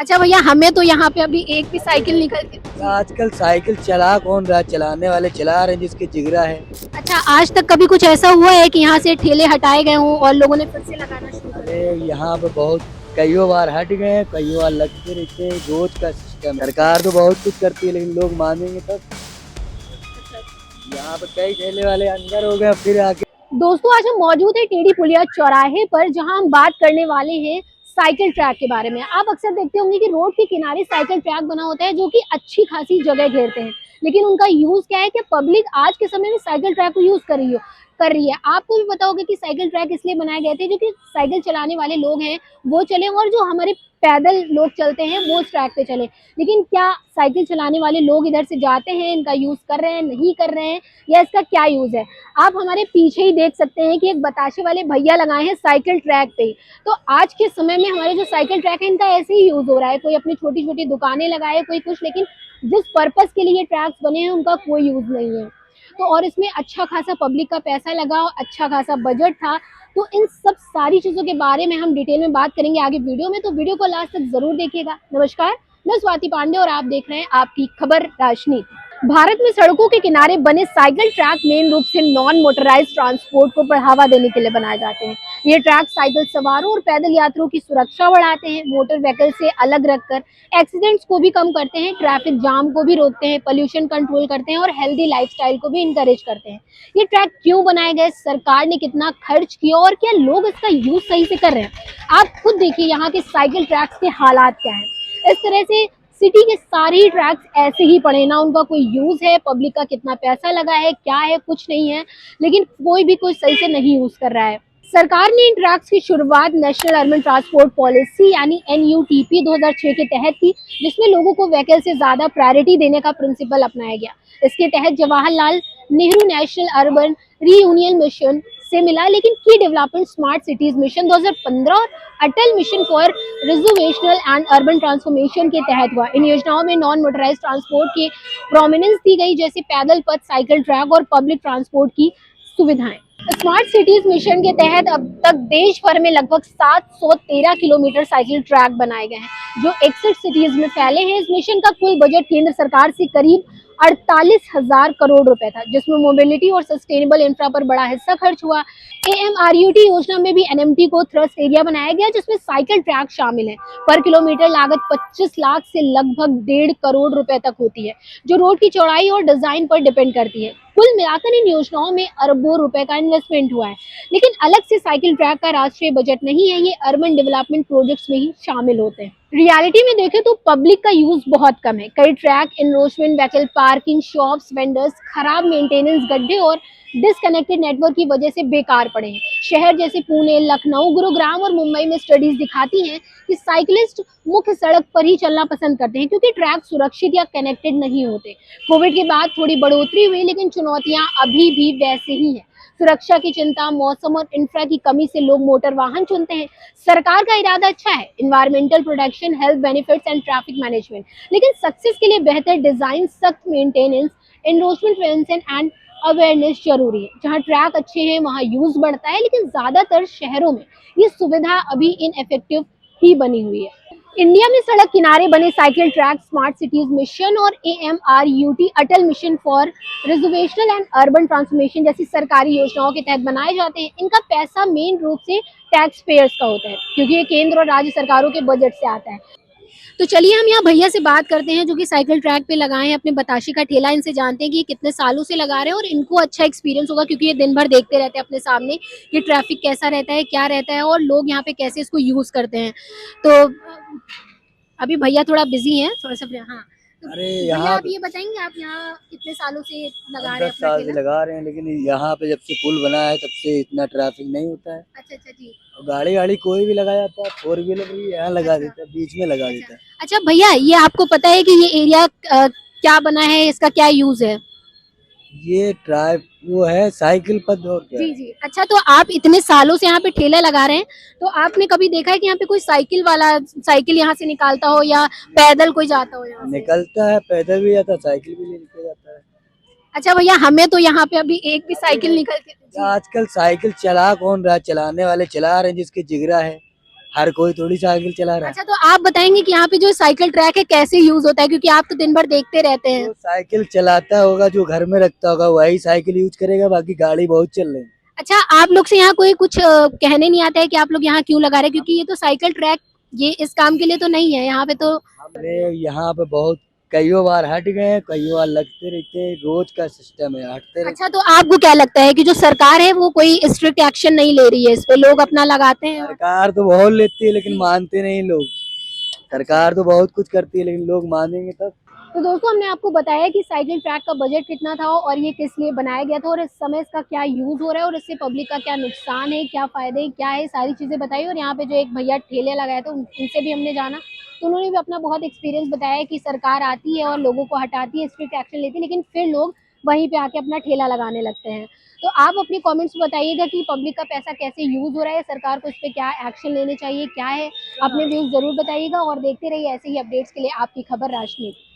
अच्छा भैया, हमें तो यहाँ पे अभी एक भी साइकिल निकल के जी। आजकल साइकिल चला कौन रहा है, चलाने वाले चला रहे हैं जिसकी जिगरा है। अच्छा, आज तक कभी कुछ ऐसा हुआ है कि यहाँ से ठेले हटाए गए हों और लोगों ने फिर से लगाना शुरू कर अरे दिया? यहाँ पे बहुत कईयों बार हट गए हैं, कईयों बार लगते रहते हैं, रोज का सिस्टम। सरकार तो बहुत कुछ करती है लेकिन लोग मानेंगे तब। यहाँ पे कई ठेले वाले अंदर हो गए फिर आके। दोस्तों, आज हम मौजूद है टेढ़ी पुलिया चौराहे पर, जहां हम बात करने वाले हैं साइकिल ट्रैक के बारे में। आप अक्सर देखते होंगे कि रोड के किनारे साइकिल ट्रैक बना होता है जो कि अच्छी खासी जगह घेरते हैं, लेकिन उनका यूज क्या है कि पब्लिक आज के समय में साइकिल ट्रैक को यूज कर रही है। आपको भी पता होगा कि साइकिल ट्रैक इसलिए बनाए गए थे जो कि साइकिल चलाने वाले लोग हैं वो चले, और जो हमारे पैदल लोग चलते हैं वो उस ट्रैक पे चले। लेकिन क्या साइकिल चलाने वाले लोग इधर से जाते हैं, इनका यूज कर रहे हैं, नहीं कर रहे हैं, या इसका क्या यूज है? आप हमारे पीछे ही देख सकते हैं कि एक बताशे वाले भैया लगाए हैं साइकिल ट्रैक पे। तो आज के समय में हमारे जो साइकिल ट्रैक है इनका ऐसे ही यूज हो रहा है। कोई अपनी छोटी छोटी दुकानें लगाए, कोई कुछ, लेकिन जिस पर्पस के लिए ट्रैक्स बने हैं उनका कोई यूज नहीं है। तो और इसमें अच्छा खासा पब्लिक का पैसा लगा और अच्छा खासा बजट था। तो इन सब सारी चीजों के बारे में हम डिटेल में बात करेंगे आगे वीडियो में, तो वीडियो को लास्ट तक जरूर देखिएगा। नमस्कार, मैं स्वाति पांडे और आप देख रहे हैं आपकी खबर राजनीति। भारत में सड़कों के किनारे बने साइकिल ट्रैक मेन रूप से नॉन मोटराइज ट्रांसपोर्ट को बढ़ावा देने के लिए बनाए जाते हैं। ये ट्रैक साइकिल सवारों और पैदल यात्रियों की सुरक्षा बढ़ाते हैं, मोटर व्हीकल से अलग रखकर एक्सीडेंट्स को भी कम करते हैं, ट्रैफिक जाम को भी रोकते हैं, पोल्यूशन कंट्रोल करते हैं और हेल्दी लाइफस्टाइल को भी इंकरेज करते हैं। ये ट्रैक क्यों बनाए गए, सरकार ने कितना खर्च किया और क्या लोग इसका यूज सही से कर रहे हैं? आप खुद देखिए यहाँ के साइकिल ट्रैक्स के हालात क्या है। इस तरह से सिटी के सारे ही ट्रैक्स ऐसे ही पड़े ना, उनका कोई यूज है, पब्लिक का कितना पैसा लगा है, क्या है, कुछ नहीं है, लेकिन कोई भी कुछ सही से नहीं यूज कर रहा है। सरकार ने इन ट्रैक्स की शुरुआत नेशनल अर्बन ट्रांसपोर्ट पॉलिसी यानी NUTP 2006 के तहत की, जिसमें लोगों को व्हीकल से ज्यादा प्रायोरिटी देने का प्रिंसिपल अपनाया गया। इसके तहत Jawaharlal Nehru national urban reunion mission से मिला, लेकिन की डेवलपमेंट स्मार्ट सिटीज मिशन 2015 और Atal mission for rejuvenation and urban transformation के तहत हुआ। इन योजनाओं में नॉन मोटराइज ट्रांसपोर्ट की प्रोमिनेंस दी गई, जैसे पैदल पथ, साइकिल ट्रैक और पब्लिक ट्रांसपोर्ट की सुविधाएं। स्मार्ट सिटीज मिशन के तहत अब तक देश भर में लगभग 713 किलोमीटर साइकिल ट्रैक बनाए गए हैं जो 61 सिटीज में फैले हैं। इस मिशन का कुल बजट केंद्र सरकार से करीब 48,000 करोड़ रुपए था, जिसमें मोबिलिटी और सस्टेनेबल इंफ्रा पर बड़ा हिस्सा खर्च हुआ। AMRUT योजना में भी NMT को थ्रस्ट एरिया बनाया गया, जिसमें साइकिल ट्रैक शामिल है। पर किलोमीटर लागत 25 लाख से लगभग 1.5 करोड़ रुपए तक होती है, जो रोड की चौड़ाई और डिजाइन पर डिपेंड करती है। कुल मिलाकर इन योजनाओं में अरबों रुपए का इन्वेस्टमेंट हुआ है, लेकिन अलग से साइकिल ट्रैक का राष्ट्रीय बजट नहीं है, ये अर्बन डेवलपमेंट प्रोजेक्ट्स में ही शामिल होते हैं। रियलिटी में देखें तो पब्लिक का यूज बहुत कम है। कई track encroachment, vehicle parking, shops, vendors, खराब मेंटेनेंस, गड्ढे और डिसकनेक्टेड नेटवर्क की वजह से बेकार पड़े हैं। शहर जैसे पुणे, लखनऊ, गुरुग्राम और मुंबई में स्टडीज दिखाती हैं कि साइकिलिस्ट मुख्य सड़क पर ही चलना पसंद करते हैं क्योंकि ट्रैक सुरक्षित या कनेक्टेड नहीं होते। कोविड के बाद थोड़ी बढ़ोतरी हुई, लेकिन चुनौतियां अभी भी वैसे ही हैं। सुरक्षा की चिंता, मौसम और इंफ्रा की कमी से लोग मोटर वाहन चुनते हैं। सरकार का इरादा अच्छा है, environmental protection, health benefits and traffic management, लेकिन सक्सेस के लिए बेहतर डिजाइन, सख्त maintenance, encroachment prevention and awareness जरूरी है। जहाँ ट्रैक अच्छे हैं वहाँ यूज बढ़ता है, लेकिन ज्यादातर शहरों में ये सुविधा अभी इनएफेक्टिव ही बनी हुई है। इंडिया में सड़क किनारे बने cycle track smart cities mission और AMRUT Atal mission for rejuvenation and urban transformation जैसी सरकारी योजनाओं के तहत बनाए जाते हैं। इनका पैसा मेन रूप से टैक्स पेयर्स का होता है, क्योंकि ये केंद्र और राज्य सरकारों के बजट से आता है। तो चलिए हम यहाँ भैया से बात करते हैं जो कि साइकिल ट्रैक पे लगाए हैं अपने बताशे का ठेला। इनसे जानते हैं कि ये कितने सालों से लगा रहे हैं और इनको अच्छा एक्सपीरियंस होगा, क्योंकि ये दिन भर देखते रहते हैं अपने सामने कि ट्रैफिक कैसा रहता है, क्या रहता है और लोग यहाँ पे कैसे इसको यूज करते हैं। तो अभी भैया थोड़ा बिजी हैं, थोड़ा सा। हाँ, तो अरे भैया यहाँ आप ये बताएंगे आप यहाँ कितने सालों से लगा हम रहे हैं 10 अपना साल से ठेला? लगा रहे हैं लेकिन यहाँ पे जब से पुल बना है तब से इतना ट्रैफिक नहीं होता है। अच्छा अच्छा जी। और गाड़ी गाड़ी कोई भी लगा जाता है, फोर व्हीलर भी यहाँ लगा अच्छा देता है, बीच में लगा अच्छा देता है। अच्छा भैया, ये आपको पता है कि ये एरिया क्या बना है, इसका क्या यूज है? ये ड्राइव वो है साइकिल पथ और क्या जी है। जी। अच्छा, तो आप इतने सालों से यहाँ पे ठेला लगा रहे हैं, तो आपने कभी देखा है कि यहाँ पे कोई साइकिल वाला साइकिल यहाँ से निकालता हो या पैदल कोई जाता हो यहाँ से? निकलता है, पैदल भी जाता है, साइकिल भी लेके जाता है। अच्छा भैया, हमें तो यहाँ पे अभी एक भी साइकिल निकल के जी। आजकल साइकिल चला कौन रहा है, चलाने वाले चला रहे हैं जिसकी जिगरा है। हर कोई थोड़ी साइकिल चला रहा है। अच्छा, तो आप बताएंगे कि यहाँ पे जो साइकिल ट्रैक है कैसे यूज होता है, क्योंकि आप तो दिन भर देखते रहते हैं। जो साइकिल चलाता होगा, जो घर में रखता होगा, वही साइकिल यूज करेगा, बाकी गाड़ी बहुत चल रही है। अच्छा, आप लोग से यहाँ कोई कुछ कहने नहीं आता है कि आप लोग यहाँ क्यों लगा रहे हैं, क्योंकि ये तो साइकिल ट्रैक ये इस काम के लिए तो नहीं है, यहाँ पे तो। हमने यहाँ पे बहुत कईयों बार हट गए हैं, कईयों बार लगते रहते हैं, रोज का सिस्टम है, हटते रहते अच्छा, तो आपको क्या लगता है कि जो सरकार है वो कोई स्ट्रिक्ट एक्शन नहीं ले रही है इस पे, लोग अपना लगाते हैं। हैं? सरकार तो बहुत लेती है लेकिन मानते नहीं लोग। सरकार तो बहुत कुछ करती है लेकिन लोग मानेंगे तब। तो दोस्तों, हमने आपको बताया कि साइकिल ट्रैक का बजट कितना था और ये किस लिए बनाया गया था और इस समय इसका क्या यूज हो रहा है और इससे पब्लिक का क्या नुकसान है, क्या फायदे क्या है, सारी चीजें बताई। और यहाँ पे जो एक भैया ठेले लगाए थे उनसे भी हमने जाना, तो उन्होंने भी अपना बहुत एक्सपीरियंस बताया कि सरकार आती है और लोगों को हटाती है, स्ट्रिक्ट एक्शन लेती है, लेकिन फिर लोग वहीं पे आके अपना ठेला लगाने लगते हैं। तो आप अपने कमेंट्स में बताइएगा कि पब्लिक का पैसा कैसे यूज हो रहा है, सरकार को इस पे क्या एक्शन लेने चाहिए, क्या है। अपने व्यूज जरूर बताइएगा और देखते रहिए ऐसे ही अपडेट्स के लिए आपकी खबर राजनीति।